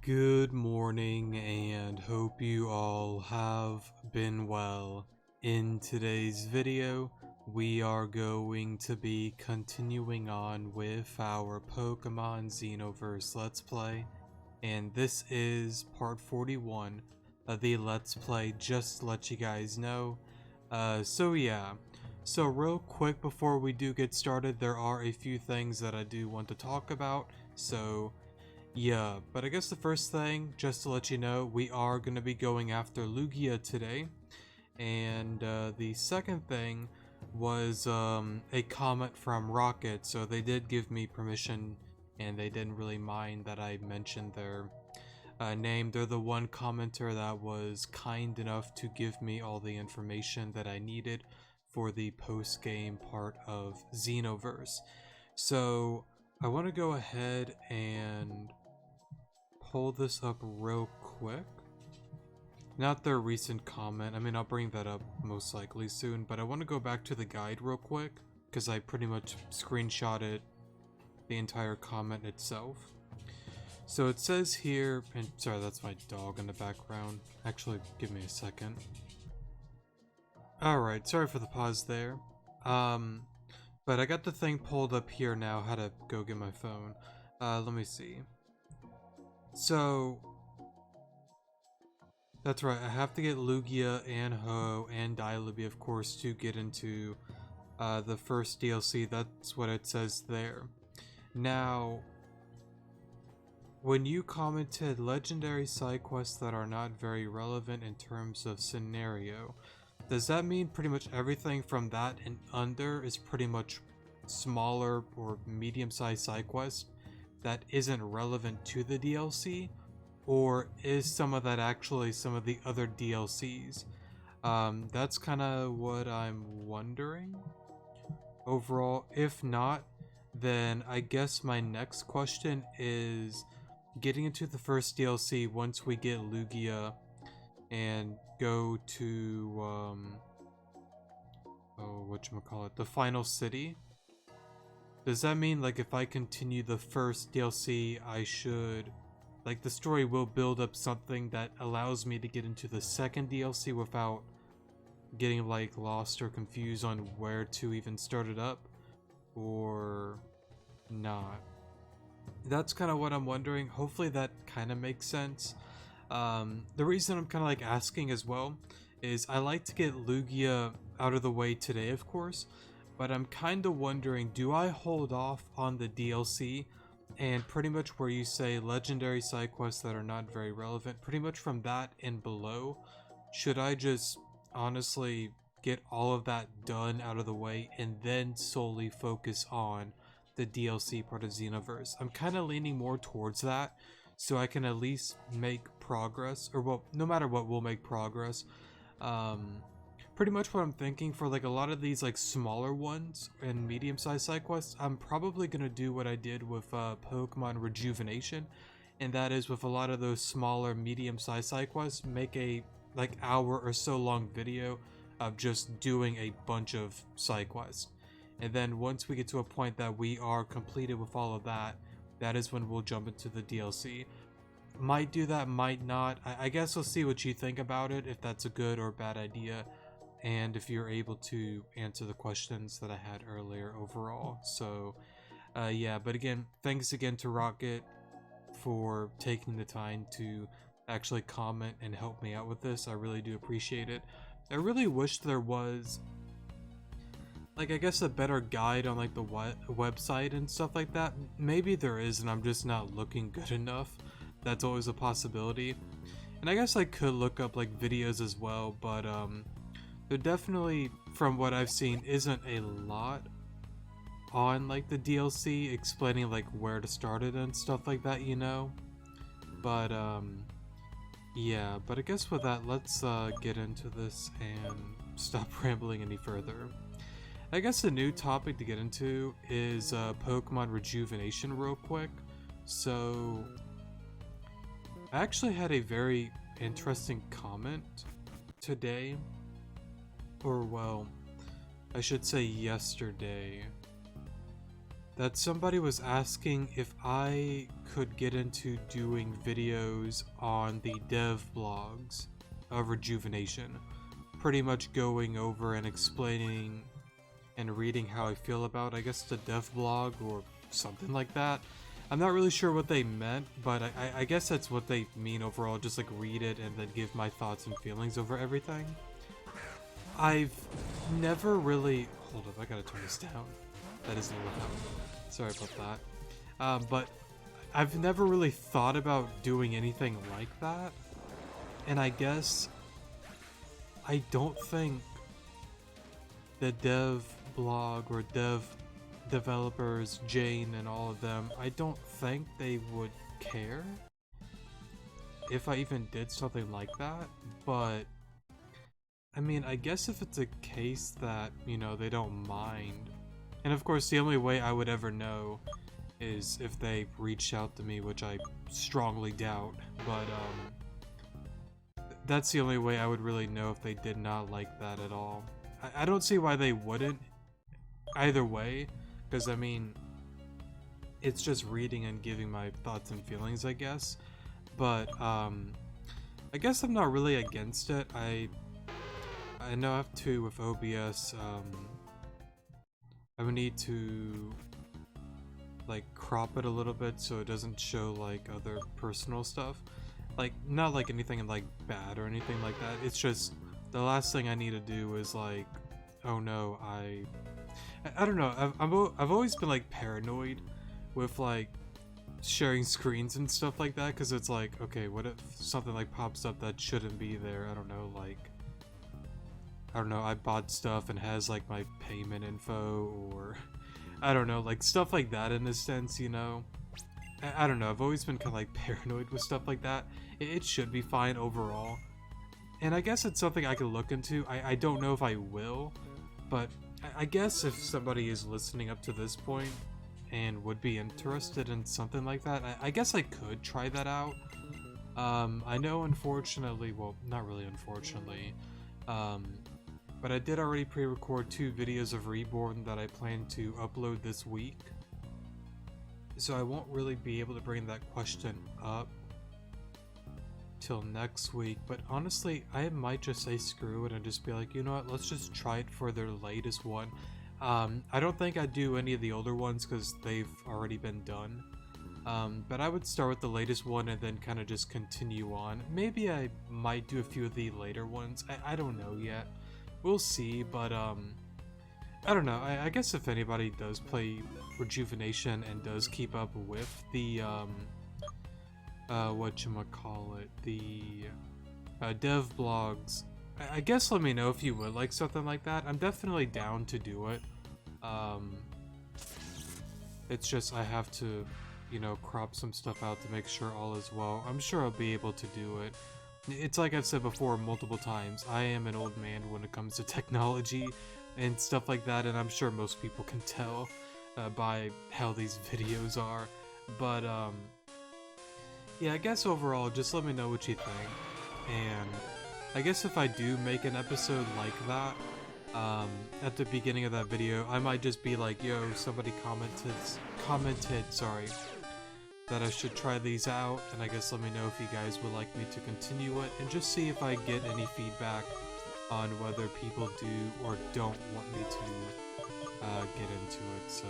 Good morning and hope you all have been well. In today's video, we are going to be continuing on with our Pokemon Xenoverse Let's Play, and this is part 41 of the Let's Play, just to let you guys know. So real quick before we do get started, there are a few things that I do want to talk about, yeah, but I guess the first thing, just to let you know, we are going to be going after Lugia today. And the second thing was a comment from Rocket, so they did give me permission and they didn't really mind that I mentioned their name. They're the one commenter that was kind enough to give me all the information that I needed for the post-game part of Xenoverse. So I want to go ahead and pull this up real quick. Not their recent comment. I mean, I'll bring that up most likely soon, but I want to go back to the guide real quick because I pretty much screenshotted the entire comment itself. So it says here, and sorry, that's my dog in the background. Actually, give me a second. Alright, sorry for the pause there. But I got the thing pulled up here now. How to go get my phone. Let me see. So that's right, I have to get Lugia and Ho and Dialabia, of course, to get into the first DLC. That's what it says there. Now, when you commented legendary side quests that are not very relevant in terms of scenario, does that mean pretty much everything from that and under is pretty much smaller or medium-sized side quests that isn't relevant to the DLC? Or is some of that actually some of the other DLCs? That's kind of what I'm wondering overall. If not, then I guess my next question is getting into the first DLC once we get Lugia and go to whatchamacallit, the final city. Does that mean, like, if I continue the first DLC, I should, like, the story will build up something that allows me to get into the second DLC without getting, like, lost or confused on where to even start it up, or not? That's kind of what I'm wondering. Hopefully that kind of makes sense. The reason I'm kind of like asking as well is I like to get Lugia out of the way today, of course, but I'm kind of wondering, do I hold off on the DLC and pretty much where you say legendary side quests that are not very relevant, pretty much from that and below, should I just honestly get all of that done out of the way and then solely focus on the DLC part of Xenoverse? I'm kind of leaning more towards that, so I can at least make progress, or well, no matter what, we'll make progress. Pretty much what I'm thinking for like a lot of these like smaller ones and medium-sized side quests, I'm probably gonna do what I did with Pokemon Rejuvenation, and that is with a lot of those smaller medium-sized side quests, make a like hour or so long video of just doing a bunch of side quests. And then once we get to a point that we are completed with all of that, that is when we'll jump into the DLC. Might do that, might not. I guess we'll see what you think about it, if that's a good or bad idea, and if you're able to answer the questions that I had earlier overall. So yeah, but again, thanks again to Rocket for taking the time to actually comment and help me out with this. I really do appreciate it. I really wish there was, like, I guess a better guide on like the website and stuff like that. Maybe there is and I'm just not looking good enough. That's always a possibility. And I guess I could look up like videos as well, but there definitely, from what I've seen, isn't a lot on like the DLC explaining like where to start it and stuff like that, you know? But yeah, but I guess with that, let's get into this and stop rambling any further. I guess a new topic to get into is Pokemon Rejuvenation real quick. So I actually had a very interesting comment today, or well, I should say yesterday, that somebody was asking if I could get into doing videos on the dev blogs of Rejuvenation. Pretty much going over and explaining and reading how I feel about, I guess, the dev blog or something like that. I'm not really sure what they meant, but I guess that's what they mean overall, just like read it and then give my thoughts and feelings over everything. I've never really... Hold up, I gotta turn this down. That is loud. Sorry about that. But I've never really thought about doing anything like that. And I guess I don't think the dev blog or developers, Jane and all of them, I don't think they would care if I even did something like that. But I mean, I guess if it's a case that, you know, they don't mind. And of course, the only way I would ever know is if they reach out to me, which I strongly doubt. But that's the only way I would really know if they did not like that at all. I don't see why they wouldn't either way, because I mean, it's just reading and giving my thoughts and feelings, I guess. But I guess I'm not really against it. I know I have to with OBS. I would need to like crop it a little bit so it doesn't show like other personal stuff. Like, not like anything like bad or anything like that. It's just the last thing I need to do is like, oh no, I don't know. I've always been like paranoid with like sharing screens and stuff like that, because it's like, okay, what if something like pops up that shouldn't be there? I don't know, like, I don't know, I bought stuff and has like my payment info, or I don't know, like stuff like that in a sense, you know? I don't know, I've always been kind of like paranoid with stuff like that. It should be fine overall. And I guess it's something I could look into. I don't know if I will, but I guess if somebody is listening up to this point and would be interested in something like that, I guess I could try that out. I know unfortunately, well, not really unfortunately, but I did already pre-record 2 videos of Reborn that I plan to upload this week. So I won't really be able to bring that question up till next week, but honestly, I might just say screw it and just be like, you know what, let's just try it for their latest one. I don't think I'd do any of the older ones because they've already been done. But I would start with the latest one and then kind of just continue on. Maybe I might do a few of the later ones. I don't know yet. We'll see, but I don't know. I guess if anybody does play Rejuvenation and does keep up with the whatchamacallit, the dev blogs, I guess let me know if you would like something like that. I'm definitely down to do it. It's just I have to, you know, crop some stuff out to make sure all is well. I'm sure I'll be able to do it. It's like I've said before multiple times, I am an old man when it comes to technology and stuff like that, and I'm sure most people can tell by how these videos are. But yeah, I guess overall, just let me know what you think. And I guess if I do make an episode like that, at the beginning of that video, I might just be like, yo, somebody commented, sorry, that I should try these out, and I guess let me know if you guys would like me to continue it, and just see if I get any feedback on whether people do or don't want me to get into it. So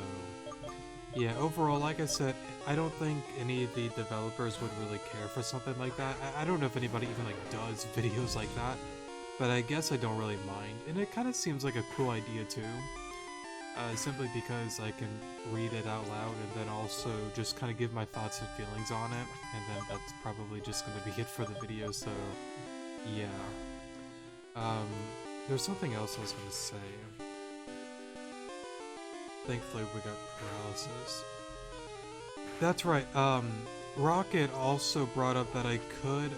yeah, overall, like I said, I don't think any of the developers would really care for something like that. I don't know if anybody even like does videos like that, but I guess I don't really mind, and it kind of seems like a cool idea too. Simply because I can read it out loud and then also just kind of give my thoughts and feelings on it, and then that's probably just going to be it for the video, so yeah. There's something else I was going to say. Thankfully we got paralysis. That's right, Rocket also brought up that I could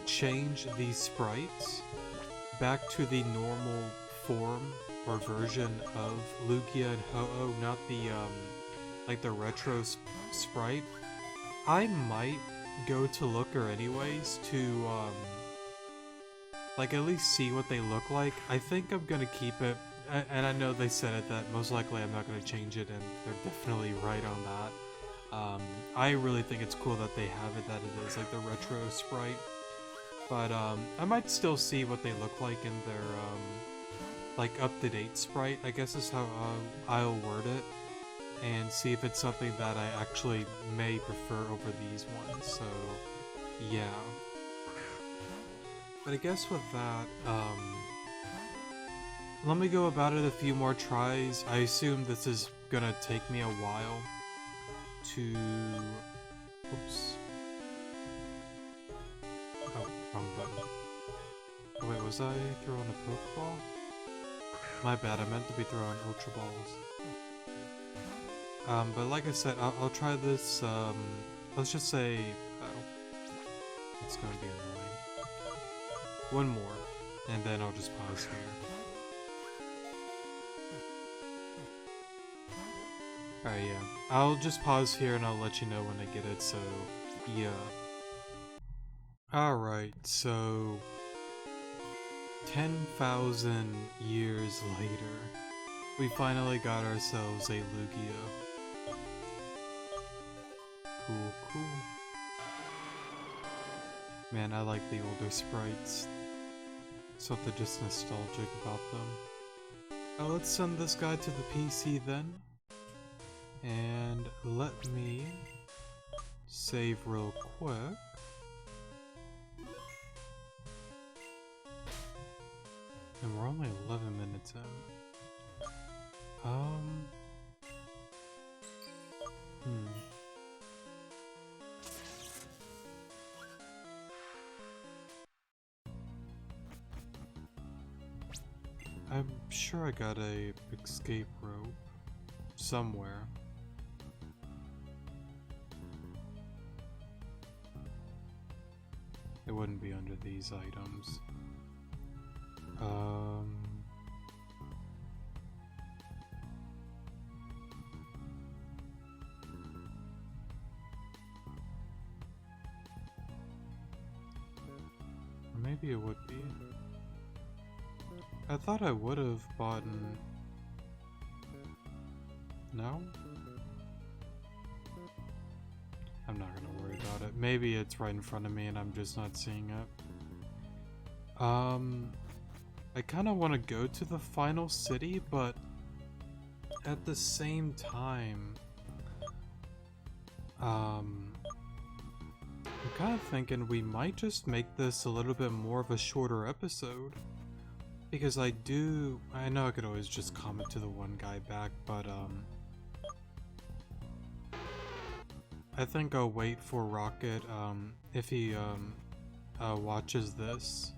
change these sprites back to the normal form or version of Lugia and Ho-Oh, not the like the retro sprite. I might go to Looker anyways to like at least see what they look like. I think I'm gonna keep it and I know they said it that most likely I'm not going to change it, and they're definitely right on that. I really think it's cool that they have it that it is like the retro sprite, but I might still see what they look like in their like up-to-date sprite, I guess is how I'll word it, and see if it's something that I actually may prefer over these ones. So yeah, but I guess with that, let me go about it a few more tries. I assume this is gonna take me a while to... Oops. Oh, wrong button. Oh, wait, was I throwing a Pokeball? My bad, I meant to be throwing Ultra Balls. But like I said, I'll try this, let's just say... Oh, it's gonna be annoying. One more, and then I'll just pause here. Alright, yeah. I'll just pause here and I'll let you know when I get it, so yeah. Alright, so 10,000 years later, we finally got ourselves a Lugia. Cool, cool. Man, I like the older sprites. Something just nostalgic about them. Let's send this guy to the PC then. And let me save real quick. And we're only 11 minutes in. I'm sure I got a escape rope somewhere. It wouldn't be under these items. Or maybe it would be. I thought I would have bought an... No? I'm not gonna worry about it. Maybe it's right in front of me and I'm just not seeing it. I kinda wanna go to the final city, but at the same time, I'm kinda thinking we might just make this a little bit more of a shorter episode. Because I know I could always just comment to the one guy back, but I think I'll wait for Rocket, if he, watches this.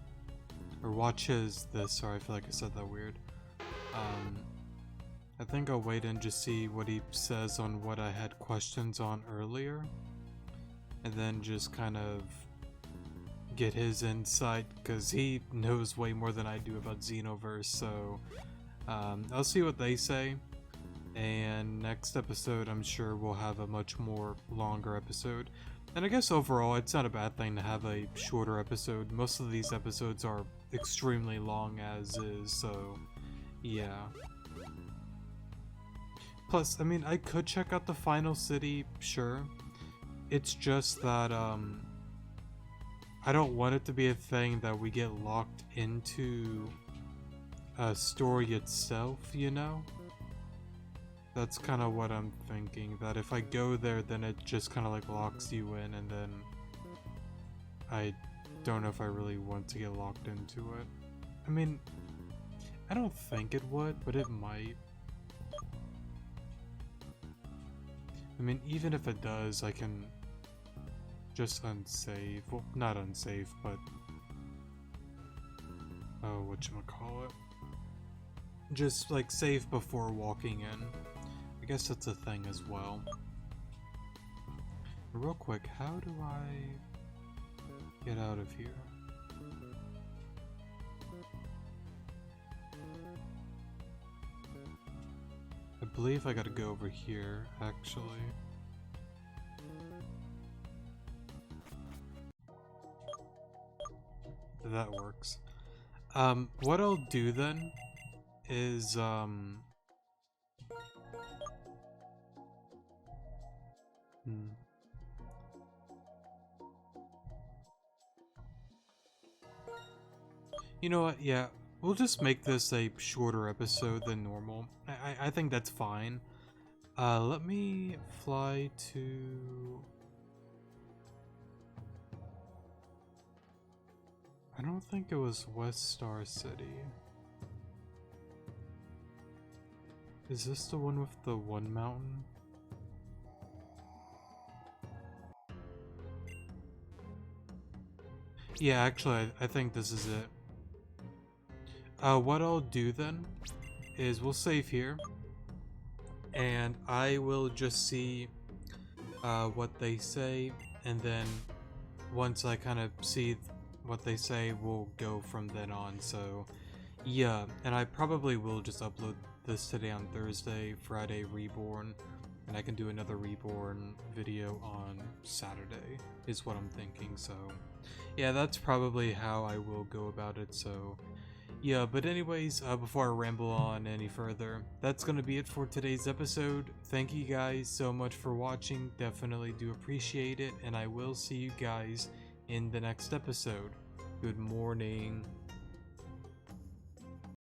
Or watches this, sorry, I feel like I said that weird. I think I'll wait and just see what he says on what I had questions on earlier. And then just kind of get his insight, because he knows way more than I do about Xenoverse, so I'll see what they say. And next episode, I'm sure we'll have a much more longer episode. And I guess overall, it's not a bad thing to have a shorter episode. Most of these episodes are extremely long as is, so yeah. Plus, I mean, I could check out the final city, sure. It's just that, I don't want it to be a thing that we get locked into a story itself, you know? That's kind of what I'm thinking, that if I go there, then it just kind of like locks you in, and then I don't know if I really want to get locked into it. I mean, I don't think it would, but it might. I mean, even if it does, I can just unsave. Well, not unsave, but oh, whatchamacallit. Just like save before walking in. I guess that's a thing as well. Real quick, how do I get out of here? I believe I gotta go over here, actually. That works. What I'll do then is you know what? Yeah, we'll just make this a shorter episode than normal. I think that's fine. Let me fly to... I don't think it was West Star City. Is this the one with the one mountain? Yeah, actually, I think this is it. What I'll do then is we'll save here, and I will just see what they say, and then once I kind of see what they say, we'll go from then on. So yeah, and I probably will just upload this today on Thursday, Friday Reborn, and I can do another Reborn video on Saturday, is what I'm thinking. So yeah, that's probably how I will go about it. So yeah, but anyways, before I ramble on any further, that's gonna be it for today's episode. Thank you guys so much for watching, definitely do appreciate it, and I will see you guys in the next episode. Good morning.